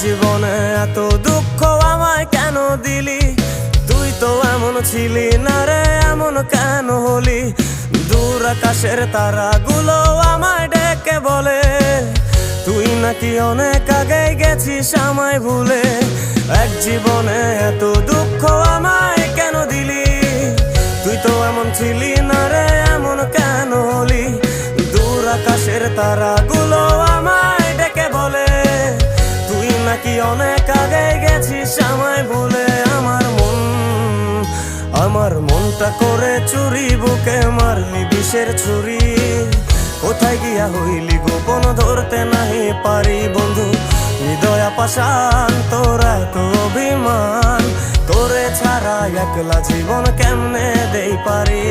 জীবনে এত দুঃখ আমায় কেন দিলি? তুই তো এমন ছিলি না রে, এমন কেন হলি? দূর আকাশের তারাগুলো আমায় ডেকে বলে তুই নাকি অনেক আগে গেছিস আমায় ভুলে। এক জীবনে এত দুঃখ আমায় কেন দিলি? তুই তো এমন ছিলি না রে, এমন কেন হলি? দূর আকাশের তারাগুলো আমায় ডেকে বলে তুই নাকি অনেক আগে গেছিস আমায় ভুলে। আমার মনটা করে চুরি, বুকে মারলি বিষের ছুরি। কোথায় গিয়া হইলি গোপন ধরতে নাহি পারি বন্ধু। হৃদয় পাষাণ তোর এত অভিমান, তোরে ছাড়া একলা জীবন কেমনে দেই পারি?